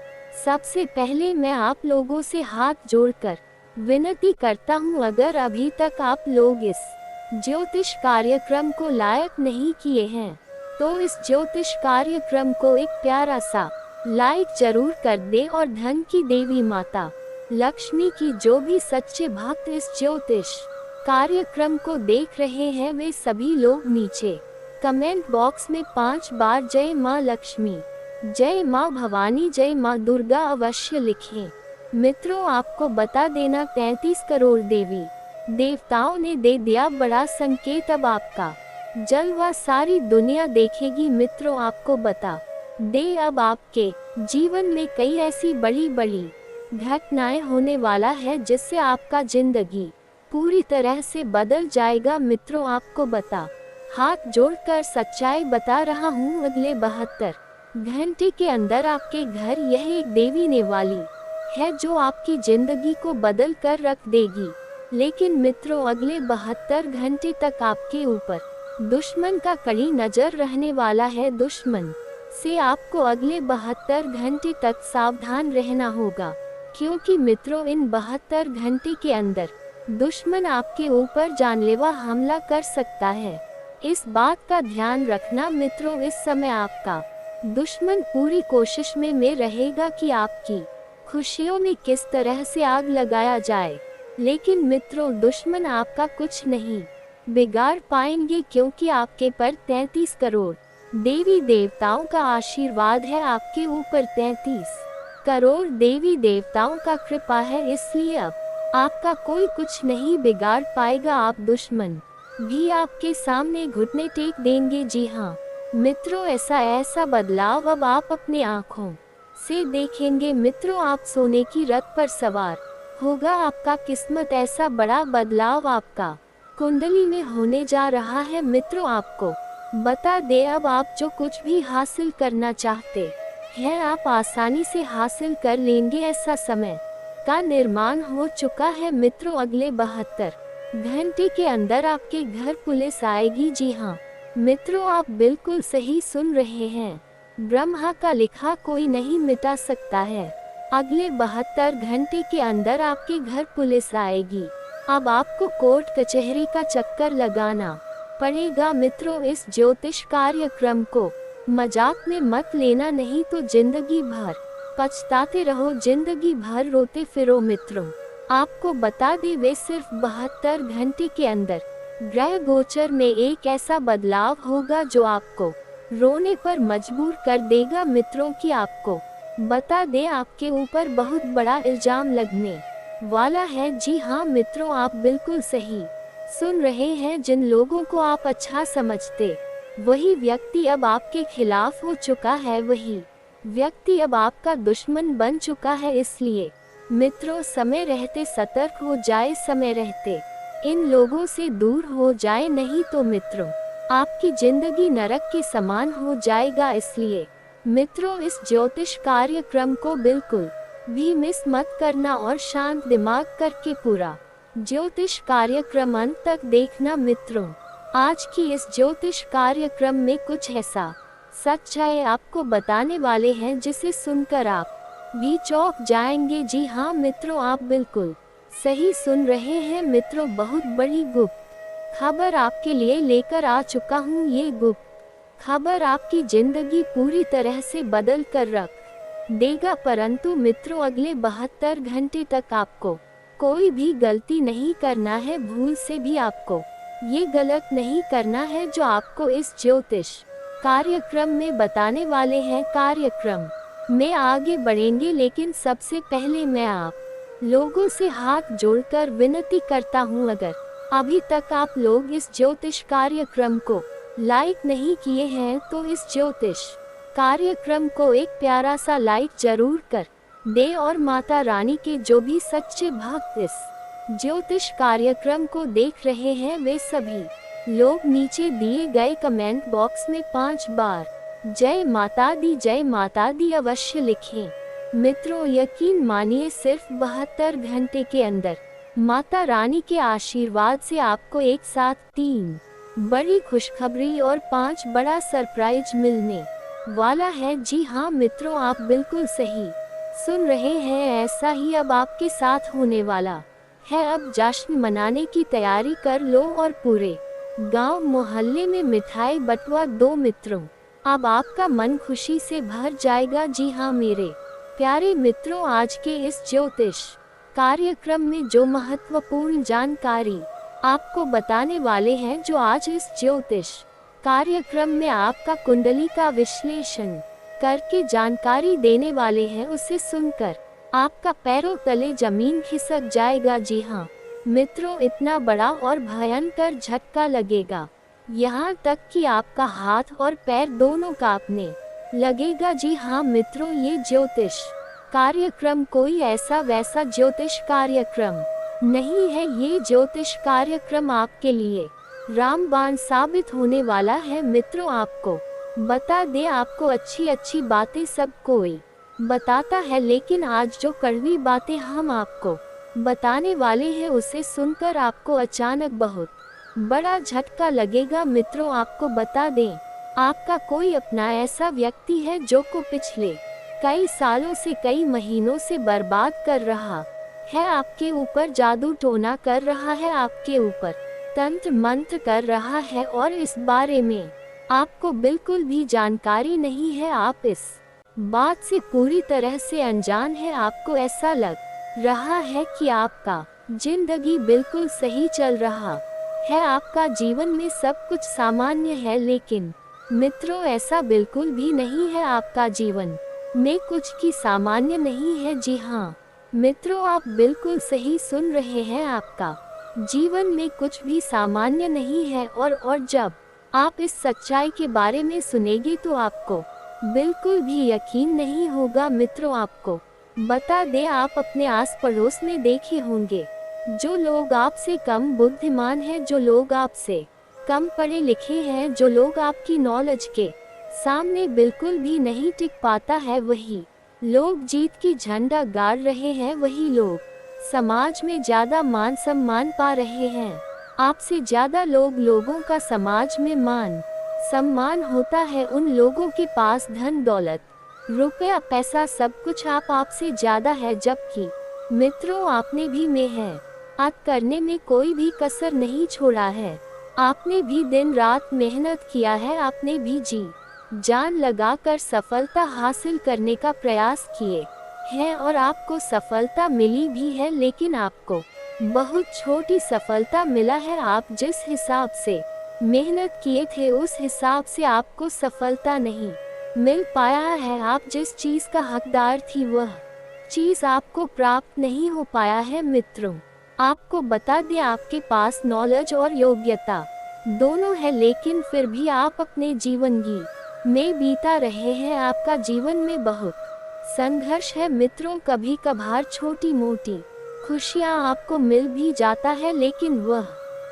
सबसे पहले मैं आप लोगों से हाथ जोड़कर विनती करता हूँ, अगर अभी तक आप लोग इस ज्योतिष कार्यक्रम को लाइक नहीं किए हैं तो इस ज्योतिष कार्यक्रम को एक प्यारा सा लाइक जरूर कर दे। और धन की देवी माता लक्ष्मी की जो भी सच्चे भक्त इस ज्योतिष कार्यक्रम को देख रहे हैं, वे सभी लोग नीचे कमेंट बॉक्स में 5 बार जय माँ लक्ष्मी, जय माँ भवानी, जय माँ दुर्गा अवश्य लिखें। मित्रों, आपको बता देना, 33 करोड़ देवी देवताओं ने दे दिया बड़ा संकेत। अब आपका जलवा सारी दुनिया देखेगी। मित्रों, आपको बता दे, अब आपके जीवन में कई ऐसी बड़ी बड़ी घटनाएं होने वाला है जिससे आपका जिंदगी पूरी तरह से बदल जाएगा। मित्रों, आपको बता हाथ जोड़कर सच्चाई बता रहा हूँ, अगले 72 घंटे के अंदर आपके घर यह एक देवी ने वाली है जो आपकी जिंदगी को बदल कर रख देगी। लेकिन मित्रों, अगले 72 घंटे तक आपके ऊपर दुश्मन का कड़ी नजर रहने वाला है। दुश्मन से आपको अगले 72 घंटे तक सावधान रहना होगा, क्योंकि मित्रों, इन 72 घंटे के अंदर दुश्मन आपके ऊपर जानलेवा हमला कर सकता है। इस बात का ध्यान रखना। मित्रों, इस समय आपका दुश्मन पूरी कोशिश में रहेगा कि आपकी खुशियों में किस तरह से आग लगाया जाए। लेकिन मित्रों, दुश्मन आपका कुछ नहीं बिगाड़ पाएंगे, क्योंकि आपके पर 33 करोड़ देवी देवताओं का आशीर्वाद है। आपके ऊपर 33 करोड़ देवी देवताओं का कृपा है, इसलिए अब आपका कोई कुछ नहीं बिगाड़ पाएगा। आप दुश्मन भी आपके सामने घुटने टेक देंगे। जी हाँ मित्रों, ऐसा बदलाव अब आप अपने आँखों से देखेंगे। मित्रों, आप सोने की रथ पर सवार होगा। आपका किस्मत ऐसा बड़ा बदलाव आपका कुंडली में होने जा रहा है। मित्रों, आपको बता दे, अब आप जो कुछ भी हासिल करना चाहते हैं, आप आसानी से हासिल कर लेंगे। ऐसा समय का निर्माण हो चुका है। मित्रों, अगले 72 घंटे के अंदर आपके घर पुलिस आएगी। जी हाँ मित्रों, आप बिल्कुल सही सुन रहे हैं। ब्रह्मा का लिखा कोई नहीं मिटा सकता है। अगले 72 घंटे के अंदर आपके घर पुलिस आएगी। अब आपको कोर्ट कचहरी का चक्कर लगाना पड़ेगा। मित्रों, इस ज्योतिष कार्यक्रम को मजाक में मत लेना, नहीं तो जिंदगी भर पछताते रहो, जिंदगी भर रोते फिरो। मित्रों, आपको बता दें वे सिर्फ 72 घंटे के अंदर ग्रह गोचर में एक ऐसा बदलाव होगा जो आपको रोने पर मजबूर कर देगा मित्रों की आपको बता दें आपके ऊपर बहुत बड़ा इल्जाम लगने वाला है। जी हाँ मित्रों, आप बिल्कुल सही सुन रहे हैं। जिन लोगों को आप अच्छा समझते वही व्यक्ति अब आपके खिलाफ हो चुका है, वही व्यक्ति अब आपका दुश्मन बन चुका है। इसलिए मित्रों समय रहते सतर्क हो जाए, समय रहते इन लोगों से दूर हो जाए, नहीं तो मित्रों आपकी जिंदगी नरक के समान हो जाएगा। इसलिए मित्रों इस ज्योतिष कार्यक्रम को बिल्कुल भी मिस मत करना और शांत दिमाग करके पूरा ज्योतिष कार्यक्रम अंत तक देखना। मित्रों आज की इस ज्योतिष कार्यक्रम में कुछ ऐसा सच्चाई आपको बताने वाले हैं जिसे सुनकर आप भी चौंक जाएंगे। जी हाँ मित्रों, आप बिल्कुल सही सुन रहे हैं। मित्रों बहुत बड़ी गुप्त खबर आपके लिए लेकर आ चुका हूँ। ये गुप्त खबर आपकी जिंदगी पूरी तरह से बदल कर रख देगा। परंतु मित्रों अगले 72 घंटे तक आपको कोई भी गलती नहीं करना है। भूल से भी आपको ये गलत नहीं करना है जो आपको इस ज्योतिष कार्यक्रम में बताने वाले हैं। कार्यक्रम में आगे बढ़ेंगे, लेकिन सबसे पहले मैं आप लोगों से हाथ जोड़कर विनती करता हूं, अगर अभी तक आप लोग इस ज्योतिष कार्यक्रम को लाइक नहीं किए हैं तो इस ज्योतिष कार्यक्रम को एक प्यारा सा लाइक जरूर कर दे और माता रानी के जो भी सच्चे भक्त इस ज्योतिष कार्यक्रम को देख रहे हैं वे सभी लोग नीचे दिए गए कमेंट बॉक्स में 5 बार जय माता दी अवश्य लिखें। मित्रों यकीन मानिए सिर्फ 72 घंटे के अंदर माता रानी के आशीर्वाद से आपको एक साथ 3 बड़ी खुशखबरी और 5 बड़ा सरप्राइज मिलने वाला है। जी हाँ मित्रों, आप बिल्कुल सही सुन रहे हैं। ऐसा ही अब आपके साथ होने वाला है। अब जश्न मनाने की तैयारी कर लो और पूरे गांव मोहल्ले में मिठाई बंटवा दो। मित्रों अब आपका मन खुशी से भर जाएगा। जी हाँ मेरे प्यारे मित्रों, आज के इस ज्योतिष कार्यक्रम में जो महत्वपूर्ण जानकारी आपको बताने वाले हैं, जो आज इस ज्योतिष कार्यक्रम में आपका कुंडली का विश्लेषण करके जानकारी देने वाले हैं, उसे सुनकर आपका पैरों तले जमीन खिसक जाएगा। जी हाँ मित्रों, इतना बड़ा और भयंकर झटका लगेगा, यहाँ तक कि आपका हाथ और पैर दोनों कांपने लगेगा। जी हाँ मित्रों, ये ज्योतिष कार्यक्रम कोई ऐसा वैसा ज्योतिष कार्यक्रम नहीं है। ये ज्योतिष कार्यक्रम आपके लिए रामबाण साबित होने वाला है। मित्रों आपको बता दे, आपको अच्छी अच्छी बातें सब कोई बताता है, लेकिन आज जो कड़वी बातें हम आपको बताने वाले हैं उसे सुनकर आपको अचानक बहुत बड़ा झटका लगेगा। मित्रों आपको बता दें, आपका कोई अपना ऐसा व्यक्ति है जो को पिछले कई सालों से कई महीनों से बर्बाद कर रहा है, आपके ऊपर जादू टोना कर रहा है, आपके ऊपर तंत्र मंत्र कर रहा है और इस बारे में आपको बिल्कुल भी जानकारी नहीं है। आप इस बात से पूरी तरह से अनजान है। आपको ऐसा लग रहा है कि आपका जिंदगी बिल्कुल सही चल रहा है, आपका जीवन में सब कुछ सामान्य है, लेकिन मित्रों ऐसा बिल्कुल भी नहीं है। आपका जीवन में कुछ की सामान्य नहीं है। जी हाँ मित्रों, आप बिल्कुल सही सुन रहे हैं, आपका जीवन में कुछ भी सामान्य नहीं है। और जब आप इस सच्चाई के बारे में सुनेंगे तो आपको बिल्कुल भी यकीन नहीं होगा। मित्रों आपको बता दें, आप अपने आस पड़ोस में देखे होंगे जो लोग आपसे कम बुद्धिमान हैं, जो लोग आपसे कम पढ़े लिखे हैं, जो लोग आपकी नॉलेज के सामने बिल्कुल भी नहीं टिक पाता है, वही लोग जीत की झंडा गाड़ रहे हैं, वही लोग समाज में ज्यादा मान सम्मान पा रहे हैं। आपसे ज्यादा लोगों का समाज में मान सम्मान होता है। उन लोगों के पास धन दौलत रुपया पैसा सब कुछ आपसे ज्यादा है, जबकि मित्रों आपने भी मेहनत करने में कोई भी कसर नहीं छोड़ा है। आपने भी दिन रात मेहनत किया है, आपने भी जी जान लगाकर सफलता हासिल करने का प्रयास किए है और आपको सफलता मिली भी है, लेकिन आपको बहुत छोटी सफलता मिला है। आप जिस हिसाब से मेहनत किए थे उस हिसाब से आपको सफलता नहीं मिल पाया है। आप जिस चीज का हकदार थी वह चीज आपको प्राप्त नहीं हो पाया है। मित्रों, आपको बता दें, आपके पास नॉलेज और योग्यता दोनों है, लेकिन फिर भी आप अपने जीवन में बीता रहे हैं। आपका जीवन में बहुत संघर्ष है। मित्रों, कभी कभार छोटी मोटी खुशियाँ आपको मिल भी जाता है, लेकिन वह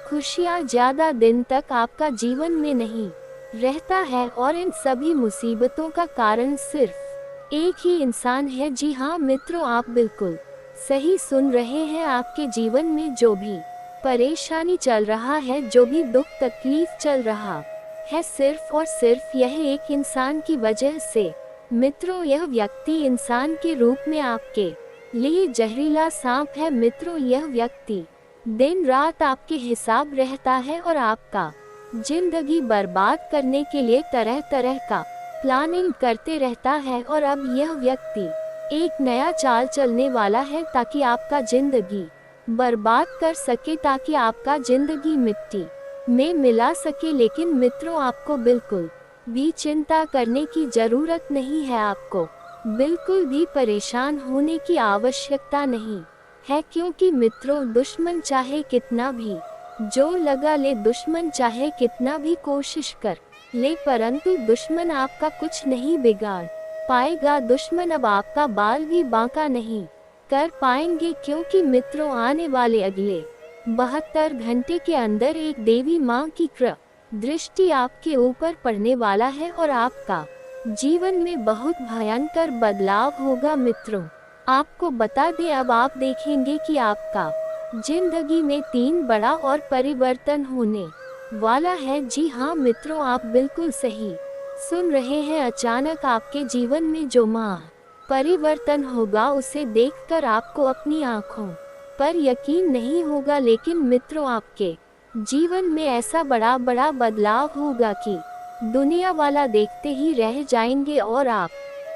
खुशियाँ ज्यादा दिन तक आपका जीवन में नहीं रहता है, और इन सभी मुसीबतों का कारण सिर्फ एक ही इंसान है। जी हाँ मित्रों, आप बिल्कुल सही सुन रहे हैं। आपके जीवन में जो भी परेशानी चल रहा है, जो भी दुख तकलीफ चल रहा है, सिर्फ और सिर्फ यह एक इंसान की वजह से। मित्रों, यह व्यक्ति इंसान के रूप में आपके लिए जहरीला सांप है। मित्रों, यह व्यक्ति दिन रात आपके हिसाब रहता है और आपका जिंदगी बर्बाद करने के लिए तरह तरह का प्लानिंग करते रहता है। और अब यह व्यक्ति एक नया चाल चलने वाला है ताकि आपका जिंदगी बर्बाद कर सके, ताकि आपका जिंदगी मिट्टी में मिला सके। लेकिन मित्रों, आपको बिल्कुल भी चिंता करने की जरूरत नहीं है। आपको बिल्कुल भी परेशान होने की आवश्यकता नहीं है, क्योंकि मित्रों, दुश्मन चाहे कितना भी जोर लगा ले, दुश्मन चाहे कितना भी कोशिश कर ले, परंतु दुश्मन आपका कुछ नहीं बिगाड़ पाएगा। दुश्मन अब आपका बाल भी बांका नहीं कर पाएंगे, क्योंकि मित्रों, आने वाले अगले 72 घंटे के अंदर एक देवी माँ की कृपा दृष्टि आपके ऊपर पड़ने वाला है और आपका जीवन में बहुत भयंकर बदलाव होगा। मित्रों, आपको बता दें, अब आप देखेंगे कि आपका जिंदगी में 3 बड़ा और परिवर्तन होने वाला है। जी हाँ मित्रों, आप बिल्कुल सही सुन रहे हैं। अचानक आपके जीवन में जो परिवर्तन होगा उसे देखकर आपको अपनी आंखों पर यकीन नहीं होगा, लेकिन मित्रों, आपके जीवन में ऐसा बड़ा बड़ा बदलाव होगा कि दुनिया वाला देखते ही रह जाएंगे और आप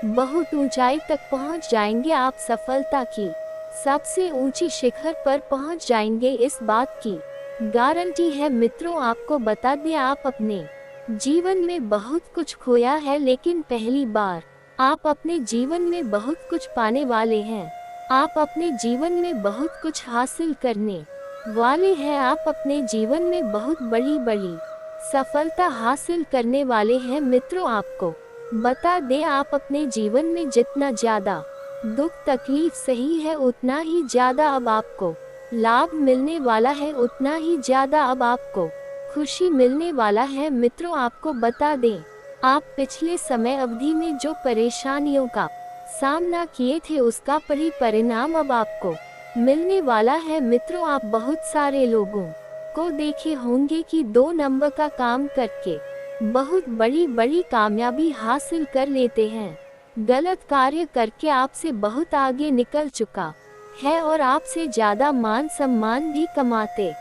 बहुत ऊंचाई तक पहुंच जाएंगे। आप सफलता की सबसे ऊंची शिखर पर पहुंच जाएंगे, इस बात की गारंटी है। मित्रों, आपको बता दें, आप अपने जीवन में बहुत कुछ खोया है, लेकिन पहली बार आप अपने जीवन में बहुत कुछ पाने वाले हैं। आप अपने जीवन में बहुत कुछ हासिल करने वाले हैं। आप अपने जीवन में बहुत बड़ी बड़ी सफलता हासिल करने वाले हैं। मित्रों, आपको बता दें, आप अपने जीवन में जितना ज्यादा दुख तकलीफ सही है, उतना ही ज्यादा अब आपको लाभ मिलने वाला है, उतना ही ज्यादा अब आपको खुशी मिलने वाला है। मित्रों, आपको बता दें, आप पिछले समय अवधि में जो परेशानियों का सामना किए थे उसका परिणाम अब आपको मिलने वाला है। मित्रों, आप बहुत सारे लोगों को देखे होंगे कि 2 नंबर का काम करके बहुत बड़ी बड़ी कामयाबी हासिल कर लेते हैं। गलत कार्य करके आपसे बहुत आगे निकल चुका है और आपसे ज्यादा मान सम्मान भी कमाते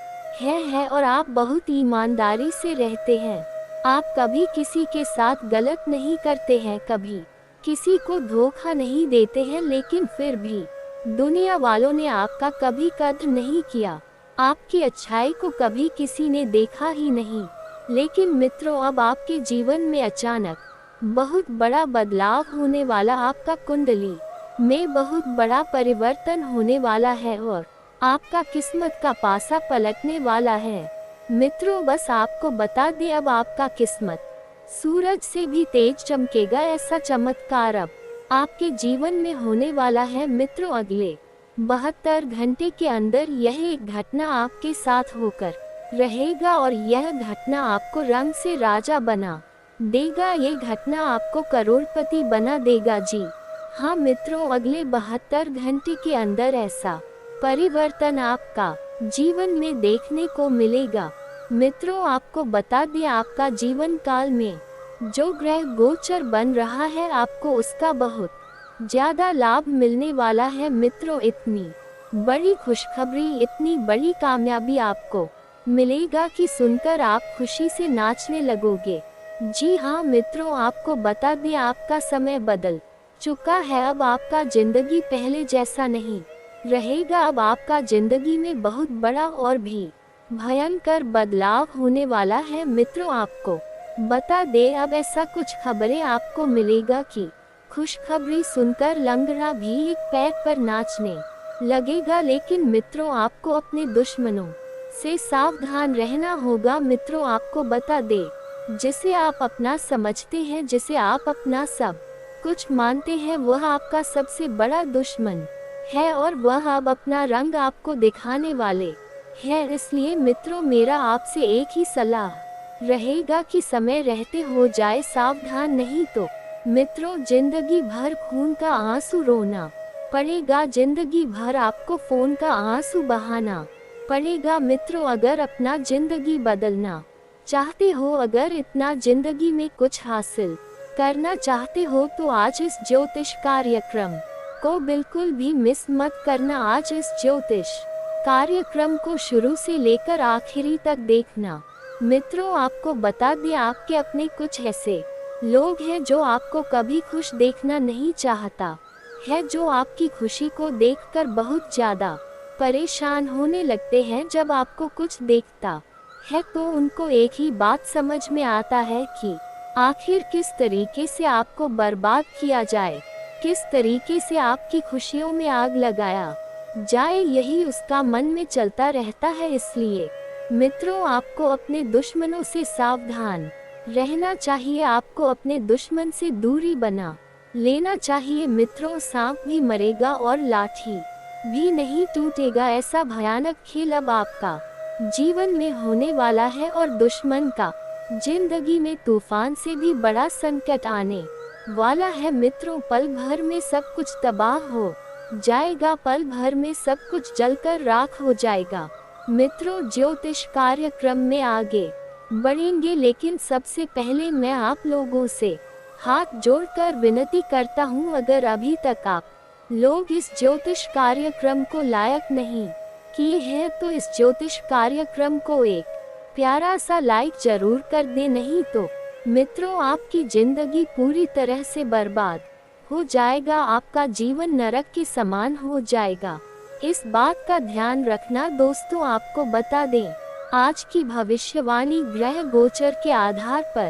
हैं और आप बहुत ईमानदारी से रहते हैं। आप कभी किसी के साथ गलत नहीं करते हैं, कभी किसी को धोखा नहीं देते हैं, लेकिन फिर भी दुनिया वालों ने आपका कभी कद्र नहीं किया। आपकी अच्छाई को कभी किसी ने देखा ही नहीं। लेकिन मित्रों, अब आपके जीवन में अचानक बहुत बड़ा बदलाव होने वाला, आपका कुंडली में बहुत बड़ा परिवर्तन होने वाला है और आपका किस्मत का पासा पलटने वाला है। मित्रों, बस आपको बता दें, अब आपका किस्मत सूरज से भी तेज चमकेगा। ऐसा चमत्कार अब आपके जीवन में होने वाला है। मित्रों, अगले 72 घंटे के अंदर यह एक घटना आपके साथ होकर रहेगा और यह घटना आपको रंग से राजा बना देगा। ये घटना आपको करोड़पति बना देगा। जी हाँ मित्रों, अगले 72 घंटे के अंदर ऐसा परिवर्तन आपका जीवन में देखने को मिलेगा। मित्रों, आपको बता दें, आपका जीवन काल में जो ग्रह गोचर बन रहा है, आपको उसका बहुत ज्यादा लाभ मिलने वाला है। मित्रों, इतनी बड़ी खुशखबरी, इतनी बड़ी कामयाबी आपको मिलेगा कि सुनकर आप खुशी से नाचने लगोगे। जी हाँ मित्रों, आपको बता दें, आपका समय बदल चुका है। अब आपका जिंदगी पहले जैसा नहीं रहेगा। अब आपका जिंदगी में बहुत बड़ा और भी भयंकर बदलाव होने वाला है। मित्रों, आपको बता दे, अब ऐसा कुछ खबरें आपको मिलेगा कि खुशखबरी सुनकर लंगड़ा भी एक पैर पर नाचने लगेगा। लेकिन मित्रों, आपको अपने दुश्मनों से सावधान रहना होगा। मित्रों, आपको बता दे, जिसे आप अपना समझते हैं, जिसे आप अपना सब कुछ मानते हैं, वह आपका सबसे बड़ा दुश्मन है और वह अब अपना रंग आपको दिखाने वाले है। इसलिए मित्रों, मेरा आपसे एक ही सलाह रहेगा कि समय रहते हो जाए सावधान, नहीं तो मित्रों जिंदगी भर खून का आंसू रोना पड़ेगा। जिंदगी भर आपको फोन का आंसू बहाना पड़ेगा। मित्रों, अगर अपना जिंदगी बदलना चाहते हो, अगर इतना जिंदगी में कुछ हासिल करना चाहते हो, तो आज इस ज्योतिष कार्यक्रम को बिल्कुल भी मिस मत करना। आज इस ज्योतिष कार्यक्रम को शुरू से लेकर आखिरी तक देखना। मित्रों, आपको बता दें, आपके अपने कुछ ऐसे लोग हैं जो आपको कभी खुश देखना नहीं चाहता है, जो आपकी खुशी को देखकर बहुत ज्यादा परेशान होने लगते हैं। जब आपको कुछ देखता है तो उनको एक ही बात समझ में आता है कि आखिर किस तरीके से आपको बर्बाद किया जाए, किस तरीके से आपकी खुशियों में आग लगाया जाए, यही उसका मन में चलता रहता है। इसलिए मित्रों, आपको अपने दुश्मनों से सावधान रहना चाहिए। आपको अपने दुश्मन से दूरी बना लेना चाहिए। मित्रों, सांप भी मरेगा और लाठी भी नहीं टूटेगा। ऐसा भयानक खेल अब आपका जीवन में होने वाला है और दुश्मन का जिंदगी में तूफान से भी बड़ा संकट आने वाला है। मित्रों, पल भर में सब कुछ तबाह हो जाएगा, पल भर में सब कुछ जलकर राख हो जाएगा। मित्रों, ज्योतिष कार्यक्रम में आगे बढ़ेंगे, लेकिन सबसे पहले मैं आप लोगों से हाथ जोड़कर विनती करता हूं, अगर अभी तक आप लोग इस ज्योतिष कार्यक्रम को लायक नहीं किए हैं तो इस ज्योतिष कार्यक्रम को एक प्यारा सा लाइक जरूर कर दे, नहीं तो मित्रों आपकी जिंदगी पूरी तरह से बर्बाद हो जाएगा। आपका जीवन नरक के समान हो जाएगा। इस बात का ध्यान रखना दोस्तों। आपको बता दें, आज की भविष्यवाणी ग्रह गोचर के आधार पर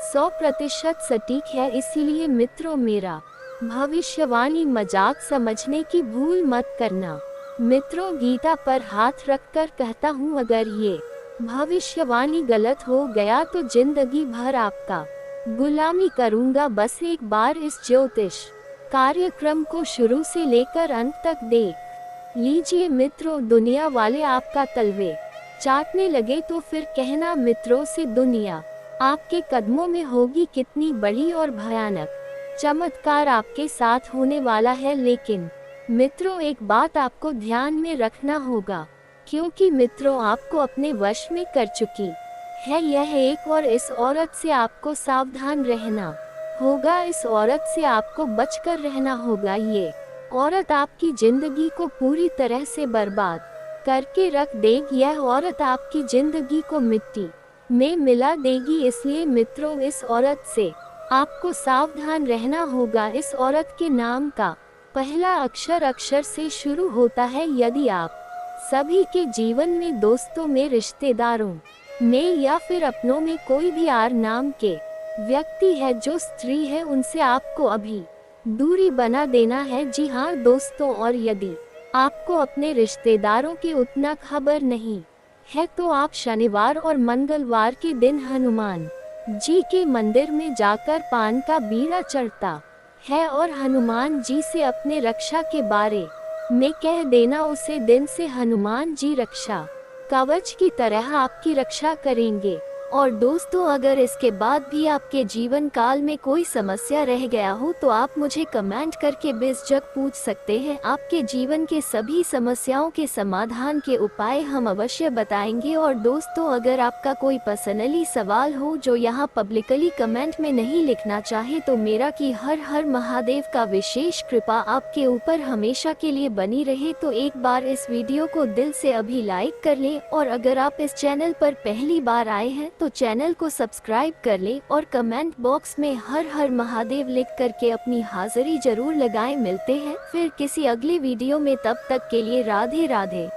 100% सटीक है। इसीलिए मित्रों, मेरा भविष्यवाणी मजाक समझने की भूल मत करना। मित्रों, गीता पर हाथ रखकर कहता हूँ, अगर ये भविष्यवाणी गलत हो गया तो जिंदगी भर आपका गुलामी करूँगा। बस एक बार इस ज्योतिष कार्यक्रम को शुरू से लेकर अंत तक देख लीजिए। मित्रों, दुनिया वाले आपका तलवे चाटने लगे तो फिर कहना मित्रों से दुनिया आपके कदमों में होगी। कितनी बड़ी और भयानक चमत्कार आपके साथ होने वाला है। लेकिन मित्रों, एक बात आपको ध्यान में रखना होगा, क्योंकि मित्रों आपको अपने वश में कर चुकी है यह एक, और इस औरत से आपको सावधान रहना होगा। इस औरत से आपको बचकर रहना होगा। ये औरत आपकी जिंदगी को पूरी तरह से बर्बाद करके रख देगी। यह औरत आपकी जिंदगी को मिट्टी में मिला देगी। इसलिए मित्रों, इस औरत से आपको सावधान रहना होगा। इस औरत के नाम का पहला अक्षर अक्षर से शुरू होता है। यदि आप सभी के जीवन में, दोस्तों में, रिश्तेदारों में या फिर अपनों में कोई भी आर नाम के व्यक्ति है जो स्त्री है, उनसे आपको अभी दूरी बना देना है। जी हाँ दोस्तों, और यदि आपको अपने रिश्तेदारों की उतना खबर नहीं है तो आप शनिवार और मंगलवार के दिन हनुमान जी के मंदिर में जाकर पान का बीड़ा चढ़ता है और हनुमान जी से अपने रक्षा के बारे में कह देना। उसे दिन से हनुमान जी रक्षा कवच की तरह आपकी रक्षा करेंगे। और दोस्तों, अगर इसके बाद भी आपके जीवन काल में कोई समस्या रह गया हो तो आप मुझे कमेंट करके बेझिझक पूछ सकते हैं। आपके जीवन के सभी समस्याओं के समाधान के उपाय हम अवश्य बताएंगे। और दोस्तों, अगर आपका कोई पर्सनली सवाल हो जो यहाँ पब्लिकली कमेंट में नहीं लिखना चाहे तो मेरा कि हर हर महादेव का विशेष कृपा आपके ऊपर हमेशा के लिए बनी रहे। तो एक बार इस वीडियो को दिल से अभी लाइक कर लें, और अगर आप इस चैनल पर पहली बार आए हैं तो चैनल को सब्सक्राइब कर ले और कमेंट बॉक्स में हर हर महादेव लिख करके अपनी हाजिरी जरूर लगाएं। मिलते हैं फिर किसी अगले वीडियो में, तब तक के लिए राधे राधे।